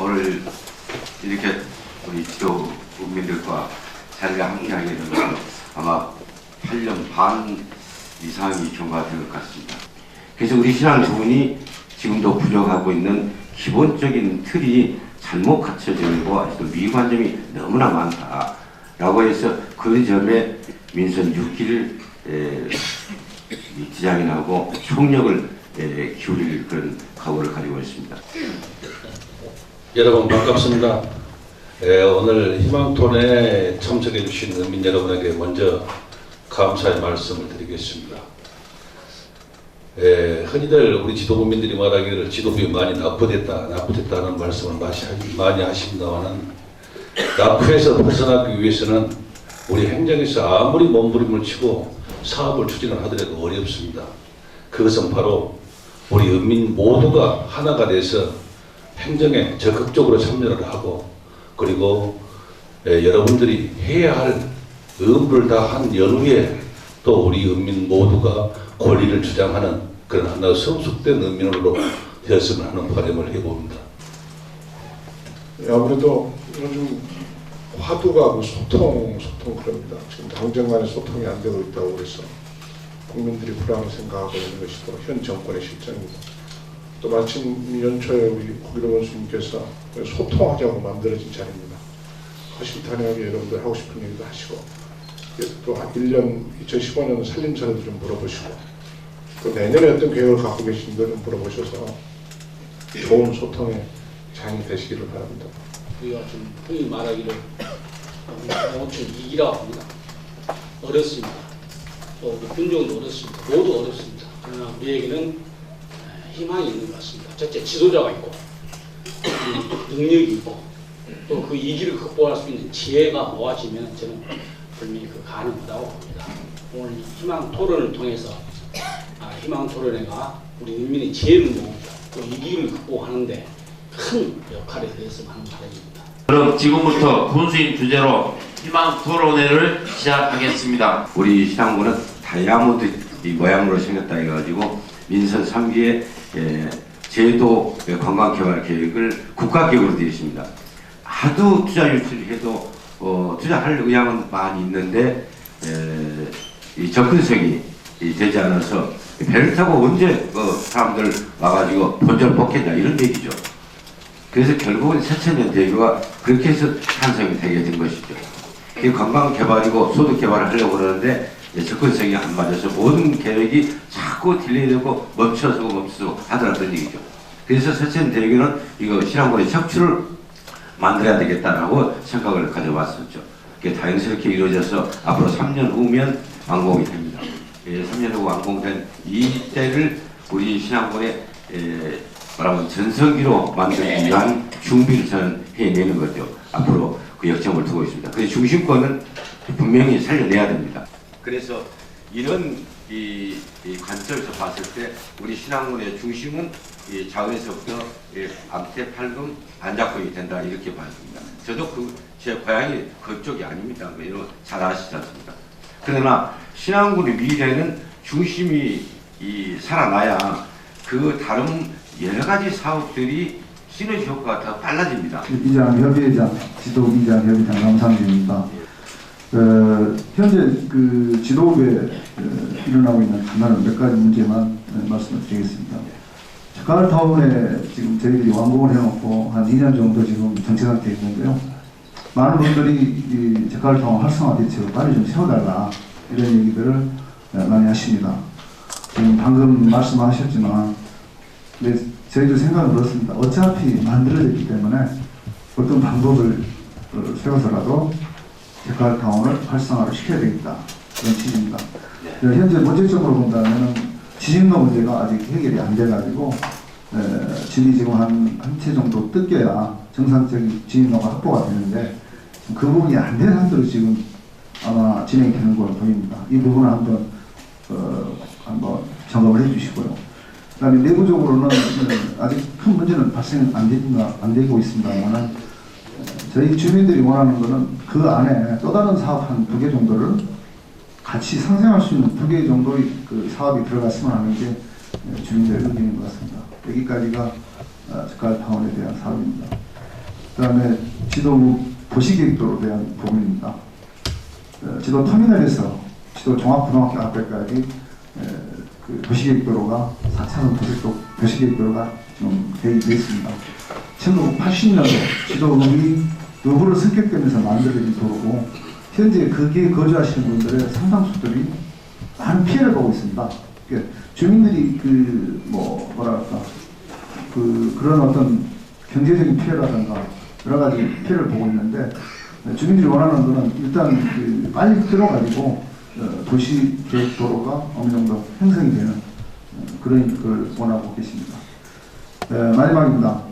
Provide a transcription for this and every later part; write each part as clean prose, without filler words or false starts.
오늘 이렇게 우리 지도 국민들과 자리를 함께하게 된 것은 아마 8년 반 이상이 경과된 것 같습니다. 그래서 우리 신앙 조문이 지금도 부족하고 있는 기본적인 틀이 잘못 갖춰져 있고 아직도 미관점이 너무나 많다라고 해서 그 점에 민선 6기를 디자인하고 총력을 기울일 그런 각오를 가지고 있습니다. 여러분 반갑습니다. 오늘 희망토론에 참석해 주신 국민 여러분에게 먼저 감사의 말씀을 드리겠습니다. 흔히들 우리 지도국민들이 말하기를 지도부에 많이 납부됐다는 말씀을 많이 하십니다만 납부에서 벗어나기 위해서는 우리 행정에서 아무리 몸부림을 치고 사업을 추진을 하더라도 어렵습니다. 그것은 바로 우리 인민 모두가 하나가 돼서 행정에 적극적으로 참여를 하고 그리고 여러분들이 해야 할 의무를 다한 연후에 또 우리 인민 모두가 권리를 주장하는 그런 하나의 성숙된 인민으로 되었으면 하는 바람을 해봅니다. 아무래도 요즘 화두가 소통 그럽니다. 지금 당정 간의 소통이 안 되고 있다고 그래서 국민들이 불안을 생각하고 있는 것이 또 현 정권의 실정입니다. 또 마침 연초에 우리 국일원 원수님께서 소통하자고 만들어진 자리입니다. 허심탄회하게 여러분들 하고 싶은 얘기도 하시고 또 한 1년 2015년 살림살이도 좀 물어보시고 또 내년에 어떤 계획을 갖고 계신지 좀 물어보셔서 좋은 소통의 장이 되시기를 바랍니다. 우리가 좀 흔히 말하기를 영어ችን 이기라고 합니다. 어렵습니다. 또 우리 군종도 어렵습니다. 모두 어렵습니다. 그러나 우리에게는 희망이 있는 것 같습니다. 첫째 지도자가 있고 능력이 있고 또 그 위기를 극복할 수 있는 지혜가 모아지면 저는 분명히 그 가능하다고 봅니다. 오늘 희망 토론을 통해서 희망 토론회가 우리 인민의 지혜를 모으고 또 위기를 극복하는데 큰 역할이 되었으면 하는 바람입니다. 그럼 지금부터 본수인 주제로 희망 토론회를 시작하겠습니다. 우리 신앙부는 다이아몬드 모양으로 생겼다 해가지고 민선 3기의 제도 관광개발 계획을 국가계획으로 되어 있습니다. 하도 투자 유치해도 투자할 의향은 많이 있는데 이 접근성이 되지 않아서 배를 타고 언제 사람들 와가지고 본전 뽑겠냐 이런 얘기죠. 그래서 결국은 새천년 대교가 그렇게 해서 탄생이 되게 된 것이죠. 이 관광개발이고 소득개발을 하려고 그러는데 접근성이 안 맞아서 모든 계획이 자꾸 딜레이되고 멈춰서고 하더라던 얘기죠. 그래서 새천년 대교는 이거 신앙군의 척추를 만들어야 되겠다라고 생각을 가져왔었죠. 그게 다행스럽게 이루어져서 앞으로 3년 후면 완공이 됩니다. 3년 후 완공된 이때를 우리 신앙군의 말하면 전성기로 만들기 위한 준비를 저는 해내는 거죠. 앞으로 그 역점을 두고 있습니다. 그래서 중심권은 분명히 살려내야 됩니다. 그래서 이런 이 관점에서 봤을 때 우리 신앙군의 중심은 이 자원에서부터 암태, 팔금, 안작동이 된다 이렇게 봤습니다. 저도 제 고향이 그쪽이 아닙니다. 이런 잘 아시지 않습니까? 그러나 신앙군의 미래는 중심이 살아나야 그 다른 여러 가지 사업들이 시너지 효과가 더 빨라집니다. 이장 협의회장, 지도부장 협의장 남상준입니다. 현재 그 지도부에 일어나고 있는 간단한 몇 가지 문제만 말씀을 드리겠습니다. 자카르타운에 지금 저희들이 완공을 해놓고 한 2년 정도 지금 정체 상태에 있는데요. 많은 분들이 이 자카르타운 활성화 대책을 빨리 좀 세워달라 이런 얘기들을 많이 하십니다. 지금 방금 말씀하셨지만 저희들 생각은 그렇습니다. 어차피 만들어졌기 때문에 어떤 방법을 세워서라도 자카르타운을 활성화를 시켜야 되겠다 그런 취지입니다. 현재 문제적으로 본다면 지진로 문제가 아직 해결이 안 돼가지고 진이 지금 한 채 정도 뜯겨야 정상적인 지진로가 확보가 되는데 그 부분이 안 된 한도로 지금 아마 진행되는 걸로 보입니다. 이 부분을 한번 점검을 해주시고요. 그다음에 내부적으로는 아직 큰 문제는 발생 안 되고 있습니다만 저희 주민들이 원하는 것은 그 안에 또 다른 사업 한 2개 정도를 같이 상생할 수 있는 2개 정도의 그 사업이 들어갔으면 하는 게 주민들의 의견인 것 같습니다. 여기까지가 자카르타운에 대한 사업입니다. 그다음에 지도 도시계획도로에 대한 부분입니다. 지도 터미널에서 지도 종합고등학교 앞에까지 그 도시계획도로가 4차선 도시계획도로가 좀 계획되어 있습니다. 1980년도 지도의 의무로 승격되면서 만들어진 도로고 현재 거기에 거주하시는 분들의 상당수들이 많은 피해를 보고 있습니다. 주민들이 그런 어떤 경제적인 피해라든가 여러 가지 피해를 보고 있는데 주민들이 원하는 것은 일단 빨리 들어가지고 도시계획도로가 어느 정도 형성이 되는 그런 걸 원하고 계십니다. 마지막입니다.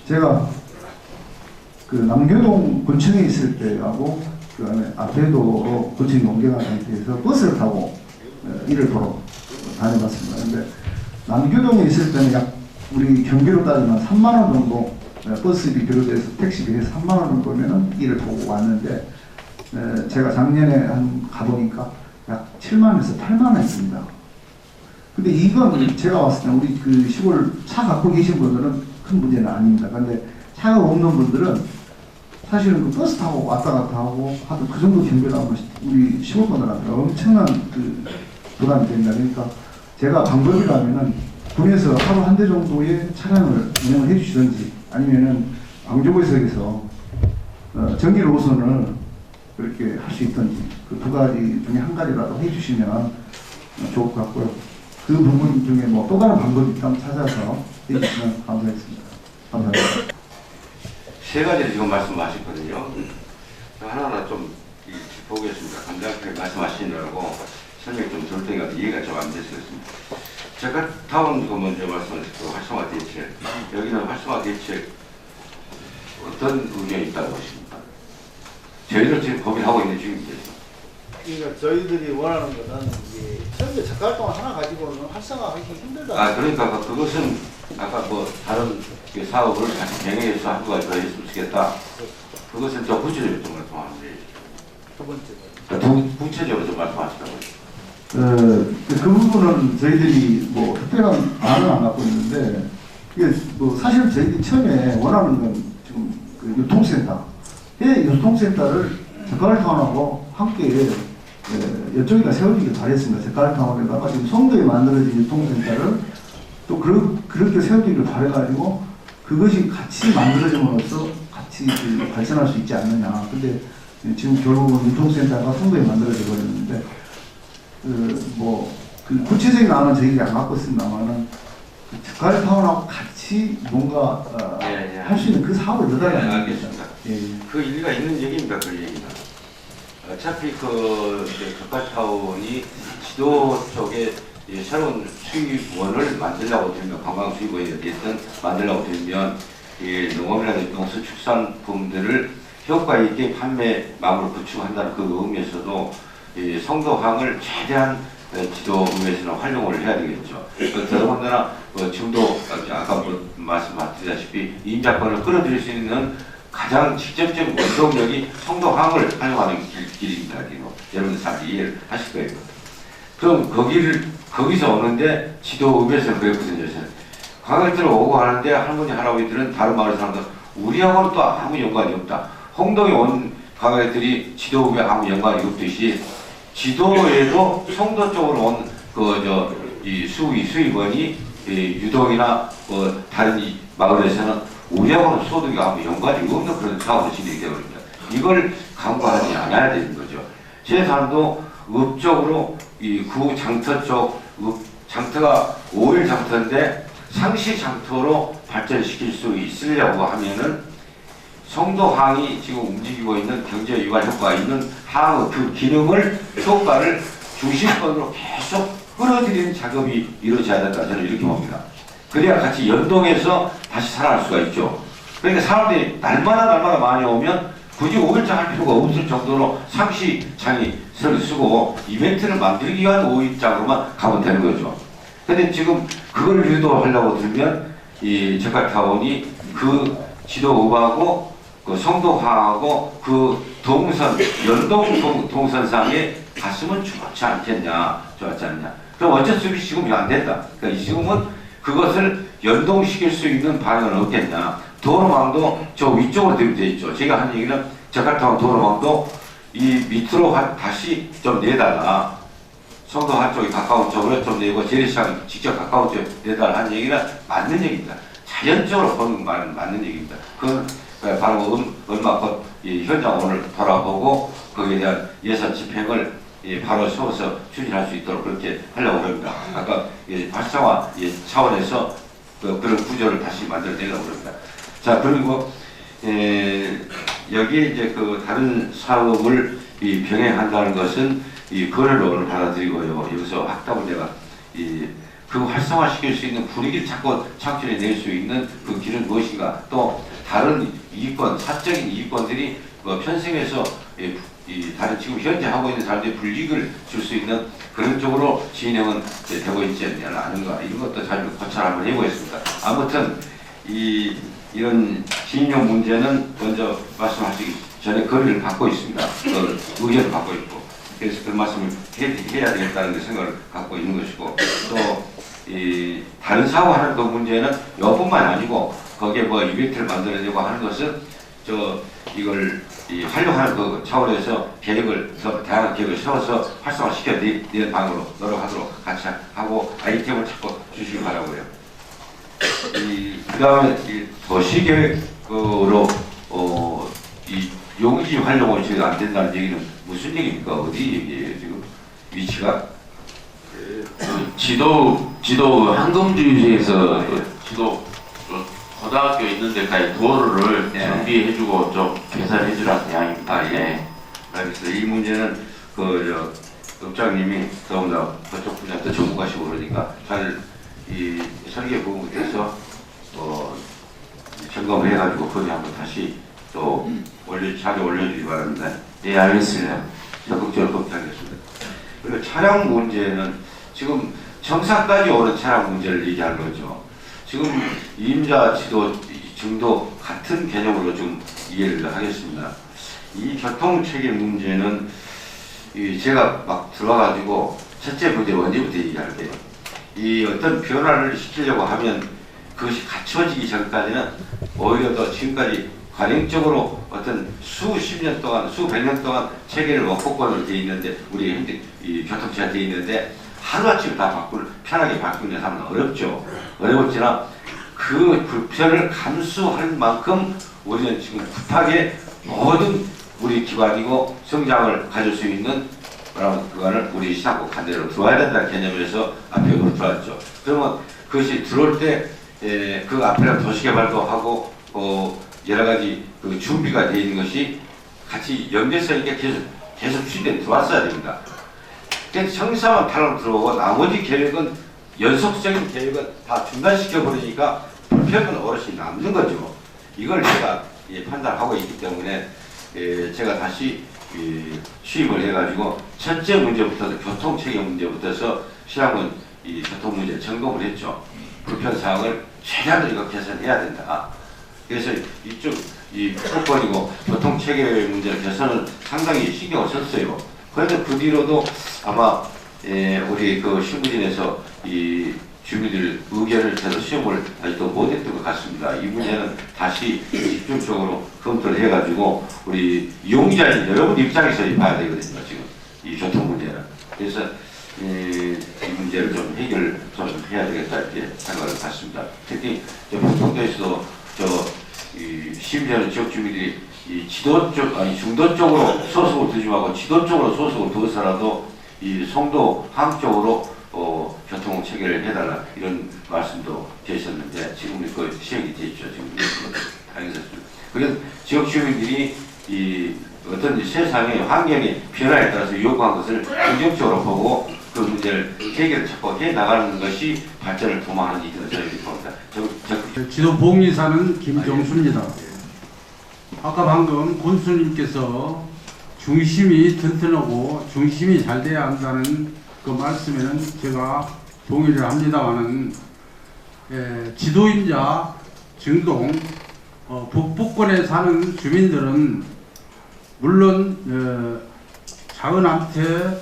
제가 남교동 군청에 있을 때하고 그 안에 앞에도 군청이 옮겨간 상태에서 버스를 타고 일을 보러 다녀봤습니다. 그런데 남교동에 있을 때는 우리 경비로 따지면 3만 원 정도 버스비 비롯해서 택시비에서 3만 원 정도면은 일을 보고 왔는데 제가 작년에 가보니까 약 7만원에서 8만원입니다. 근데 이건 제가 봤을 때 우리 시골 차 갖고 계신 분들은 큰 문제는 아닙니다. 근데 차가 없는 분들은 사실은 버스 타고 왔다 갔다 하고 하도 그 정도 경비를 하면 우리 시골 분들한테 엄청난 부담이 됩니다. 그러니까 제가 방법이라면은 군에서 하루 한 대 정도의 차량을 운영을 해주시든지 아니면은 광주고에서 전기 노선을 그렇게 할 수 있든지 그 두 가지 중에 한 가지라도 해주시면 좋을 것 같고요. 그 부분 중에 또 다른 방법이 있다면 찾아서 해주시면 감사하겠습니다. 감사합니다. 세 가지를 지금 말씀하셨거든요. 하나하나 좀 짚어보겠습니다. 간단하게 말씀하시느라고 설명이 좀 덜 때가 이해가 좀 안 됐었습니다. 제가 다음 거 먼저 말씀하셨고 활성화 대책. 여기는 활성화 대책 어떤 의견이 있다고 보십니까? 저희들 지금 고민하고 있는 중입니다. 그러니까 저희들이 원하는 것은 현재 젓갈동 하나 가지고는 활성화하기 힘들다. 그러니까 그것은 아까 다른 사업을 같이 병행해서 한 가지 더 했으면 좋겠다. 그것은 더 구체적으로 좀 말씀하는데. 두 번째. 구체적으로 좀 말씀하시라고요. 그 부분은 저희들이 특별한 안은 안 갖고 있는데 이게 사실 저희들이 처음에 원하는 건 지금 유통센터, 유통센터를 젓갈타운하고 함께 이쪽에다 세워주길 바랬습니다. 젓갈타운에다가 지금 송도에 만들어진 유통센터를 또 그렇게 세워주기를 바래가지고 그것이 같이 만들어짐으로써 같이 발전할 수 있지 않느냐. 근데 지금 결국은 유통센터가 송도에 만들어져 버렸는데 구체적인 안은 저희가 안 갖고 있습니다만은 젓갈타운하고 같이 뭔가 할 수 있는 그 사업을 넣어달라는 네, 알겠습니다. 그 일리가 있는 얘기입니다. 그 얘기는. 어차피 젓갈타운이 지도 쪽에 새로운 수입원을 만들려고 들면 관광 수입원이 어쨌든 만들려고 들면 농업이라든지 농수축산품들을 효과 있게 판매망을 구축한다는 그 의미에서도 성도항을 최대한 지도부에서는 활용을 해야 되겠죠. 더군다나 지금도 아까 말씀드렸다시피 임자권을 끌어들일 수 있는 가장 직접적인 원동력이 성도항을 활용하는 길입니다. 여러분들 잘 이해를 하실 거예요. 그럼 거기서 오는데 지도부에서는 그랬거든요. 광역들을 오고 하는데 할머니 할아버지들은 다른 마을 사람들 우리하고는 또 아무 연관이 없다. 홍동에 온 광역들이 지도부에 아무 연관이 없듯이 지도에도 송도 쪽으로 온 수입원이 유동이나 다른 마을에서는 우리하고는 소득이 아무 연관이 없는 그런 사업으로 진행이 되어버립니다. 이걸 간과하지 않아야 되는 거죠. 제 사람도 읍쪽으로 구 장터 쪽 장터가 5일 장터인데 상시 장터로 발전시킬 수 있으려고 하면은 송도항이 지금 움직이고 있는 경제 유발 효과가 있는 항의 그 기능을 효과를 중심권으로 계속 끌어들이는 작업이 이루어져야 된다. 저는 이렇게 봅니다. 그래야 같이 연동해서 다시 살아날 수가 있죠. 그러니까 사람들이 날마다 많이 오면 굳이 5일장 할 필요가 없을 정도로 상시장이 쓰고 이벤트를 만들기 위한 5일장으로만 가면 되는 거죠. 근데 지금 그걸 유도하려고 들면 이 젓갈타운이 그 지도읍하고 그 성도항하고 그 연동 동선상에 갔으면 좋지 않겠냐, 좋았지 않냐. 그럼 어쩔 수 없이 지금 안 된다. 그러니까 지금은 그것을 연동시킬 수 있는 방향은 없겠냐. 도로망도 저 위쪽으로 되어 있죠. 제가 한 얘기는 자카르타 도로망도 이 밑으로 다시 좀 내다가 성도 한쪽이 가까운 쪽으로 좀 내고 재래시장 직접 가까운 쪽에 내달라 하는 얘기는 맞는 얘기입니다. 자연적으로 보는 말은 맞는 얘기입니다. 그건 바로 얼마 곧 현장 오늘 돌아보고 거기에 대한 예산 집행을 바로 세워서 추진할 수 있도록 그렇게 하려고 합니다. 아까 활성화 차원에서 그런 구조를 다시 만들어내려고 합니다. 자, 그리고 여기에 이제 그 다른 사업을 병행한다는 것은 이 거래로 오늘 받아들이고요. 여기서 확답을 내가 그 활성화시킬 수 있는 분위기를 자꾸 창출해낼 수 있는 그 길은 무엇인가, 또 다른 이익권, 사적인 이익권들이 편성해서 다른 지금 현재 하고 있는 사람들이 불이익을 줄 수 있는 그런 쪽으로 진행은 되고 있지 않은가, 이런 것도 잘 고찰 한번 해보겠습니다. 아무튼 이런 진용 문제는 먼저 말씀하시기 전에 거리를 받고 있습니다. 의견을 받고 있고, 그래서 그 말씀을 해야 되겠다는 생각을 갖고 있는 것이고, 또 다른 사고하는 그 문제는 이것뿐만 아니고 거기에 뭐 이벤트를 만들어내고 하는 것은 이걸 활용하는 그 차원에서 계획을 더 다양한 계획을 세워서 활성화시켜 내는 방향으로 노력하도록 같이 하고 아이템을 찾고 주시기 바라고요. 그 다음에 도시계획으로 이 용지 활용을 저희가 안 된다는 얘기는 무슨 얘기입니까? 어디 얘기예요 지금 위치가? 지도 한금주의에서 지도 고등학교 있는 데까지 도로를 정비해주고 좀 개설해주라는 이야기입니다. 예. 알겠습니다. 이 문제는 읍장님이 더군다나 그쪽 분야도 전문가시고 그러니까 잘 설계 부분에서 점검을 해가지고 거기 한번 다시 또 자료 올려주기 바랍니다. 예, 알겠습니다. 적극적으로 그렇게 하겠습니다. 그리고 차량 문제는 지금 정상까지 오는 차량 문제를 얘기하는 거죠. 지금 임자 지도 증도 같은 개념으로 좀 이해를 하겠습니다. 이 교통 체계 문제는 제가 막 들어가가지고 첫째 문제 언제부터 얘기할게요. 이 어떤 변화를 시키려고 하면 그것이 갖춰지기 전까지는 오히려 더 지금까지 관행적으로 어떤 수십 년 동안, 수백 년 동안 체계를 원폭권으로 되어 있는데, 우리 현재 이 교통체가 되어 있는데 하루아침에 다 편하게 바꾸는 사람은 어렵죠. 어렵지만 그 불편을 감수할 만큼 우리는 지금 급하게 모든 우리 기관이고 성장을 가질 수 있는 그거는 우리 시장국 간대로 들어와야 된다는 개념에서 앞에 들어왔죠. 그러면 그것이 들어올 때 그 앞에는 도시개발도 하고 여러 가지 그 준비가 되어 있는 것이 같이 연계성 있게 계속 추진돼 들어왔어야 됩니다. 그래서 청사만 타로 들어오고 나머지 계획은 연속적인 계획은 다 중단시켜 버리니까 불편한 어르신이 남는 거죠. 이걸 제가 판단하고 있기 때문에 제가 다시 취임을 해가지고 첫째 문제부터 교통체계 문제부터서 시장은 이 교통 문제 점검을 했죠. 불편 사항을 최대한 이거 개선해야 된다. 그래서 이쪽 수도권이고 교통체계 문제 개선은 상당히 신경을 썼어요. 그런데 그 뒤로도 아마 우리 그 신부진에서 이 주민들 의견을 제대로 수용을 아직도 못했던 것 같습니다. 이 문제는 다시 집중적으로 검토를 해가지고 우리 이용자인 여러분 입장에서 봐야 되거든요. 지금 이 교통 문제는. 그래서 이 문제를 좀 해결을 좀 해야 되겠다 이렇게 생각을 갖습니다. 특히 평통도에서도 심지어는 지역 주민들이 이 지도 쪽, 아니 중도 쪽으로 소속을 두지 말고 지도 쪽으로 소속을 두어서라도 이 송도 한쪽으로 교통 체계를 해달라 이런 말씀도 계셨는데 지금 그 시행이 돼 있죠. 지금 당연했습니다. 그래서 지역 주민들이 이 어떤 세상의 환경의 변화에 따라서 요구한 것을 긍정적으로 보고 그 문제를 해결을 찾고 해 나가는 것이 발전을 도모하는 일이라고 저희들이 봅니다. 지도복리사는 김정수입니다. 아까 방금 군수님께서 중심이 튼튼하고 중심이 잘 돼야 한다는 그 말씀에는 제가 동의를 합니다만은 지도임자 증동 북부권에 사는 주민들은 물론 자은한테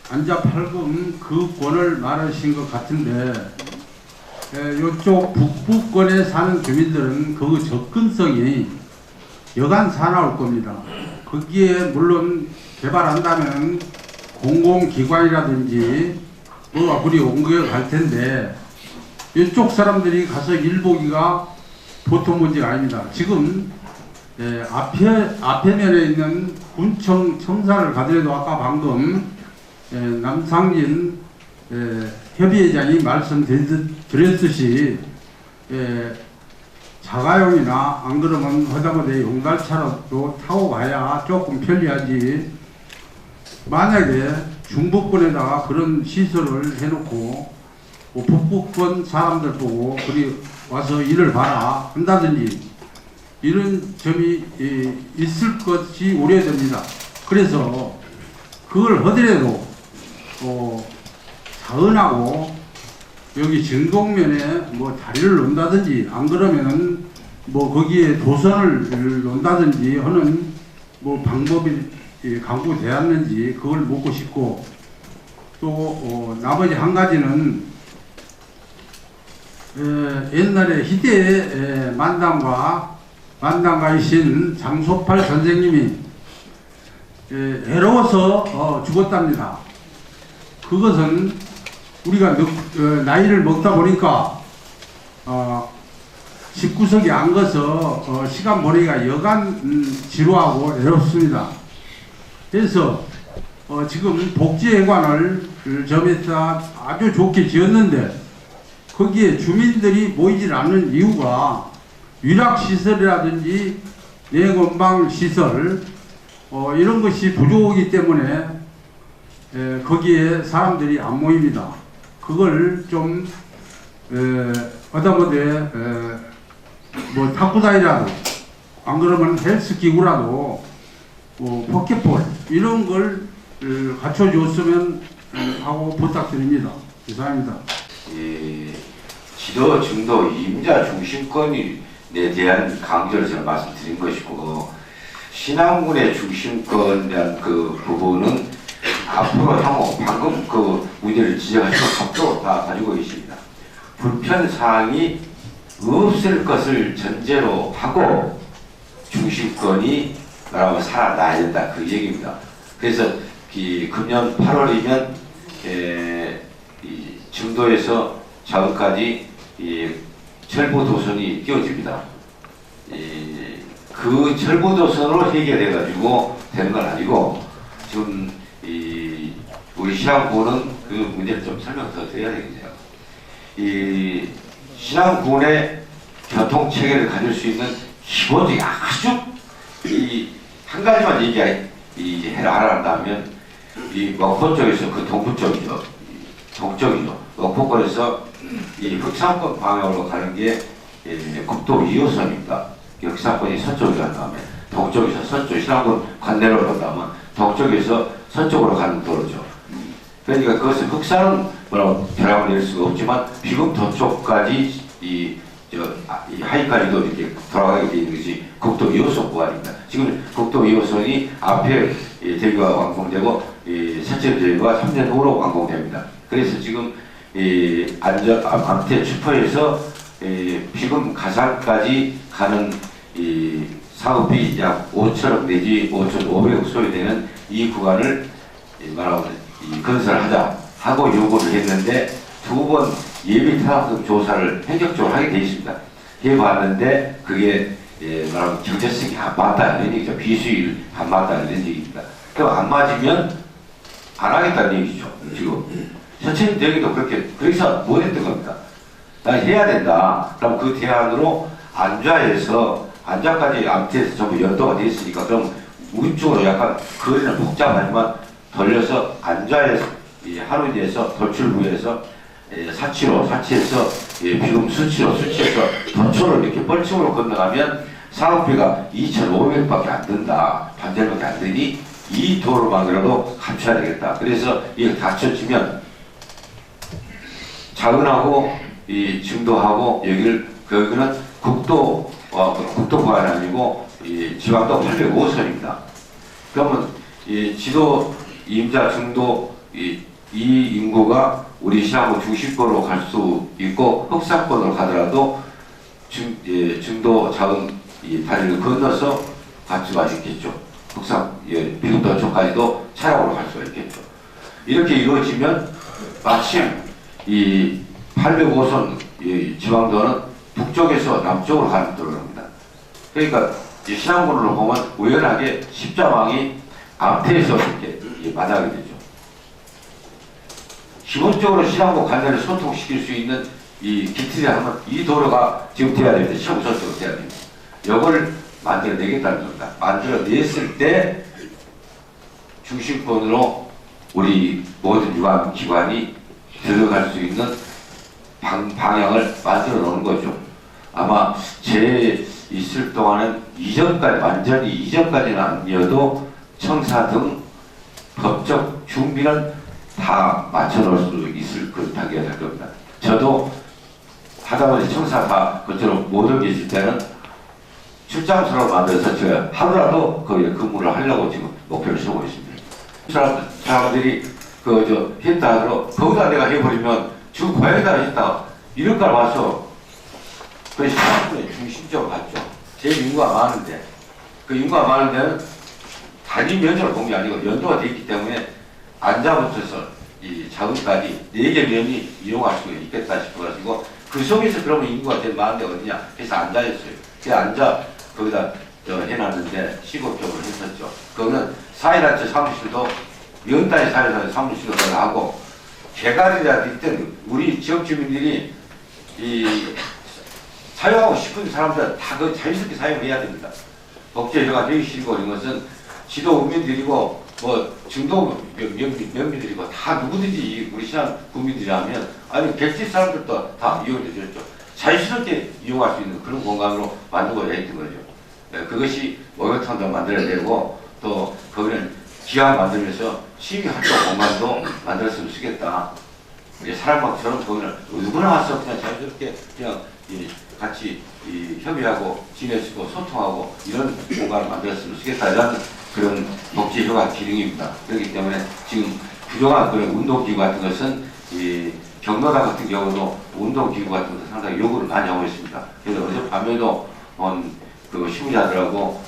안자팔금 그 권을 말하신 것 같은데 이쪽 북부권에 사는 주민들은 그 접근성이 여간 사나울 겁니다. 거기에 물론 개발한다면 공공기관이라든지 뭐가 그리 옮겨갈 텐데 이쪽 사람들이 가서 일 보기가 보통 문제가 아닙니다. 지금 앞에 면에 있는 군청 청사를 가더라도 아까 방금 남상진 협의회장이 말씀드렸듯이 자가용이나 안 그러면 하다못해 용달차로 타고 가야 조금 편리하지. 만약에 중부권에다가 그런 시설을 해놓고 북부권 사람들 보고 그리 와서 일을 봐라 한다든지 이런 점이 있을 것이 우려됩니다. 그래서 그걸 하더라도 자은하고 여기 증동면에 뭐 다리를 놓는다든지 안 그러면은 뭐 거기에 도선을 놓는다든지 하는 뭐 방법이 강구되었는지 그걸 묻고 싶고 또 나머지 한 가지는 옛날에 희대 만담가이신 장소팔 선생님이 외로워서 죽었답니다. 그것은 우리가 나이를 먹다 보니까 19석이 안 가서 시간 보내기가 여간 지루하고 외롭습니다. 그래서 지금 복지회관을 점에서 아주 좋게 지었는데 거기에 주민들이 모이질 않는 이유가 위락시설이라든지 내건방시설 이런 것이 부족하기 때문에 거기에 사람들이 안 모입니다. 그걸 좀 어다못해 뭐 탁구단이라도 안 그러면 헬스기구라도 포켓볼 이런 걸 갖춰줬으면 하고 부탁드립니다. 이상입니다. 지도 중도 임자 중심권에 대한 강조를 제가 말씀드린 것이고 신안군의 중심권에 대한 그 부분은 앞으로 향후 방금 그 문제를 지적하신 각도 다 가지고 계십니다. 불편사항이 없을 것을 전제로 하고 중심권이 말하면 살아나야 된다 그 얘기입니다. 그래서 금년 8월이면 중도에서 자원까지 철부도선이 띄워집니다. 그 철부도선으로 해결해가지고 되는 건 아니고 지금 우리 신안군은 그 문제를 좀 설명 더 드려야 되겠네요. 신안군의 교통 체계를 가질 수 있는 기본적인 아주 한 가지만 해라 한다면 목포 쪽에서 그 동부 쪽이죠. 동쪽이죠. 목포권에서 흑산권 방향으로 가는 게 국도 2호선입니다. 흑산권이 서쪽으로 간 다음에 동쪽에서 서쪽, 신안군 관내로 간다면 동쪽에서 서쪽으로 가는 도로죠. 그러니까 그것은 흑산은 뭐라고 벼락을 낼 수가 없지만 비금 도쪽까지 하이까지도 이렇게 돌아가게 되는 것이 국도 2호선 구간입니다. 지금 국도 2호선이 앞에 대교가 완공되고 세천대교가 3년 후로 완공됩니다. 그래서 지금 암태 주포에서 비금 가산까지 가는 사업비 약 5천억 내지 5,500억 소요되는 이 구간을 말하면 건설하자 하고 요구를 했는데 두 번 예비 타당성 조사를 현격적으로 하게 되어 있습니다. 해봤는데 그게 말하면 경제성이 안 맞다는 얘기죠. 비수율 안 맞다는 얘기입니다. 그럼 안 맞으면 안 하겠다는 얘기죠. 지금 서천 대교도 그렇게 그래서 못 했던 겁니다. 나 해야 된다. 그럼 그 대안으로 안좌까지 암태에서 전부 연도가 되어 있으니까 그럼 우측으로 약간 거리는 복잡하지만 돌려서 안좌에서 하루에서 돌출부에서 사치에서 비금 수치에서 도초로 이렇게 뻘층으로 건너가면 사업비가 2,500밖에 안 든다. 반절밖에 안 되니 이 도로만이라도 갖춰야 되겠다. 그래서 이걸 갖춰지면 자은하고 중도하고 여기는 국도 구간이 아니고 지방도 805선입니다. 그러면 지도 임자 중도 이 인구가 우리 시장고 중심권으로 갈 수 있고 흑사권으로 가더라도 중도 작은 이 다리를 건너서 갈 수가 있겠죠. 비금도 쪽까지도 차량으로 갈 수가 있겠죠. 이렇게 이루어지면 마침 이 805선 지방도는 북쪽에서 남쪽으로 가는 도로를 합니다. 그러니까 시장군으로 보면 우연하게 십자방이 앞에서 이렇게 만나게 되죠. 기본적으로 시장과 관내를 소통시킬 수 있는 이 기틀이 하면 이 도로가 지금 돼야 됩니다. 시장우선적으로 돼야 됩니다. 이거를 만들어내겠다는 겁니다. 만들어냈을 때 중심권으로 우리 모든 유관기관이 들어갈 수 있는 방향을 만들어 놓은 거죠. 아마 제 있을 동안은 이전까지, 완전히 이전까지는 아니어도 청사 등 법적 준비는 다 맞춰 놓을 수 있을 그 단계가 될 겁니다. 저도 하다못해 청사 다 그처럼 못 옮겼을 때는 출장소로 만들어서 제가 하루라도 거기에 근무를 하려고 지금 목표를 세우고 있습니다. 사람들이 했다 하더라도 거기다 내가 해버리면 주 고향에다 했다 이런 걸 와서 그 시장군의 중심적으로 갔죠. 제일 인구가 많은데 그 인구가 많은 데는 단위 면적을 본 게 아니고 연도가 되어 있기 때문에 앉아붙어서 이 작은까지 4개 면이 이용할 수 있겠다 싶어가지고 그 속에서 그러면 인구가 제일 많은 데 어디냐 해서 앉아있어요. 그 앉아 거기다 해놨는데 시급적으로 했었죠. 그거는 사회단체 사무실도 연단위 사회단체 사무실도 하고 개가리라 있던 우리 지역 주민들이 이 사용하고 싶은 사람들 다 그 자유스럽게 사용해야 됩니다. 복제회가 되기 싫고 이런 것은 지도 국민들이고 뭐 중도 면민들이고 다 누구든지 우리 시장 국민들이라면 아니 객지 사람들도 다 이용해 주셨죠. 자유스럽게 이용할 수 있는 그런 공간으로 만들고자 했던 거죠. 그것이 목욕탕도 만들어야 되고 또 거기는 기왕 만들면서 시위활동 공간도 만들었으면 쓰겠다. 사람방처럼 거기는 누구나 와서 그냥 자유스럽게 그냥 같이 협의하고 지내시고 소통하고 이런 공간을 만들었으면 쓰겠다는 그런 복지효과 기능입니다. 그렇기 때문에 지금 부족한 그런 운동기구 같은 것은 경로당 같은 경우도 운동기구 같은 것을 상당히 요구를 많이 하고 있습니다. 그래서 어젯밤에도 그 시민자들하고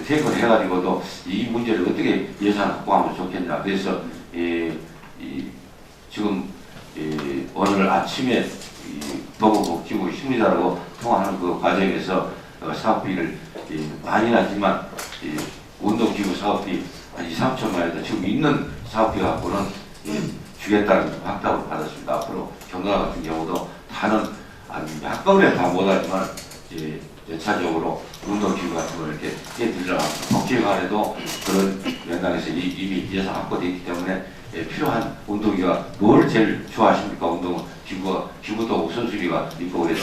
퇴근을 해가지고도 이 문제를 어떻게 예산 확보하면 좋겠냐. 그래서 지금 오늘 아침에 보건복지부 시민자하고 통화하는 그 과정에서 사업비를 많이 나지만 운동기구 사업비 한 2, 3천만 원에도 지금 있는 사업비 갖고는 주겠다는 확답을 받았습니다. 앞으로 경로당 같은 경우도 다는 한꺼번에 다 못하지만 전차적으로 운동기구 같은 걸 이렇게 해드리려고 합니다. 복지관에도 그런 연당에서 이미 예산 확보되어 있기 때문에 필요한 운동기구가 뭘 제일 좋아하십니까? 기구도 우선순위가 있고 그래서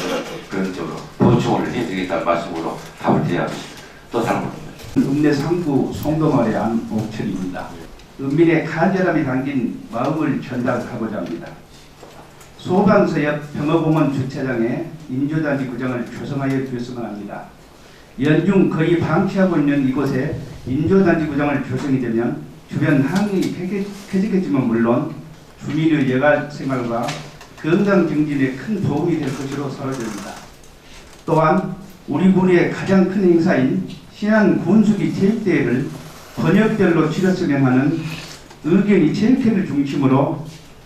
그런 쪽으로 보충을 해드리겠다는 말씀으로 답을 드려야겠습니다. 또 다른 분입니다. 읍내 3구 송도마을의 안옥철입니다. 은민의 간절함이 담긴 마음을 전달하고자 합니다. 소방서 옆 병어공원 주차장에 인조단지 구장을 조성하여 주었으면 합니다. 연중 거의 방치하고 있는 이곳에 인조단지 구장을 조성이 되면 주변 항이 쾌적해지면 물론 주민의 여가 생활과 건강 증진에 큰 도움이 될 것으로 설명됩니다. 또한 우리 군의 가장 큰 행사인 신안 군수기 체육대회를 번역별로 치렀으면 하는 의견이 체육회를 중심으로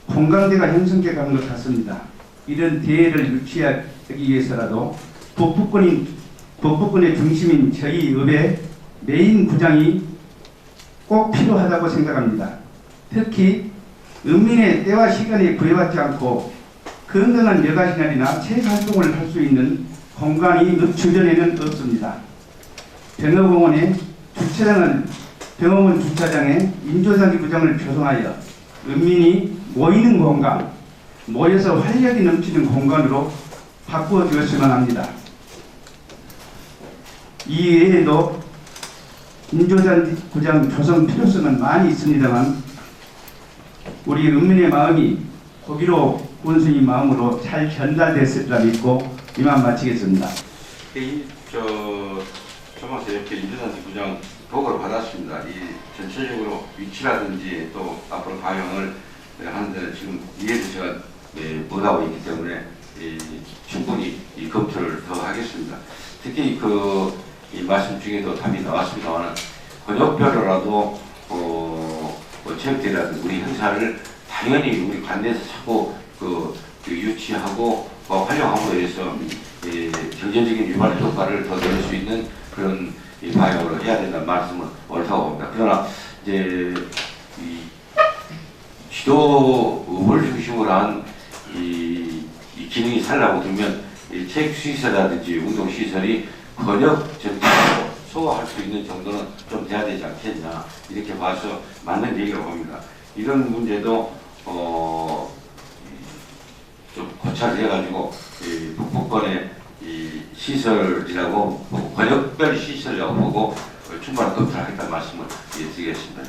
공강대가 형성돼 가는 것 같습니다. 이런 대회를 유치하기 위해서라도 북부권의 중심인 저희 읍의 메인 구장이 꼭 필요하다고 생각합니다. 특히 읍민의 때와 시간에 구애받지 않고 건강한 여가생활이나 체육활동을 할 수 있는 공간이 읍 주변에는 없습니다. 병어공원 주차장에 인조단지 구장을 조성하여 읍민이 모이는 공간, 모여서 활력이 넘치는 공간으로 바꾸어 주었으면 합니다. 이 외에도 인조단지 구장 조성 필요성은 많이 있습니다만 우리 읍민의 마음이 고기로 군수님 마음으로 잘 전달됐으리라 믿고 이만 마치겠습니다. 조만간 이렇게 인조단지 구장 보고를 받았습니다. 이 전체적으로 위치라든지 또 앞으로 방향을 하는데 지금 이해도 제가 못하고 있기 때문에 충분히 이 검토를 더 하겠습니다. 특히 이 말씀 중에도 답이 나왔습니다만 권역별로라도 체육대회라든지 우리 행사를 당연히 우리 관내에서 자꾸 유치하고 활용하고 해서 경제적인 유발 효과를 더 낼 수 있는 그런 방향으로 해야 된다는 말씀은 옳다고 봅니다. 그러나 이제 이 지도를 중심으로 한 이 기능이 살라고 들면 이 체육시설이라든지 운동시설이 권역 정책으로 소화할 수 있는 정도는 좀 돼야 되지 않겠냐 이렇게 봐서 맞는 얘기라고 봅니다. 이런 문제도 좀 고찰을 해가지고 북부권의 이 시설이라고 권역별 시설이라고 보고 충분한 검토를 하겠다는 말씀을 드리겠습니다.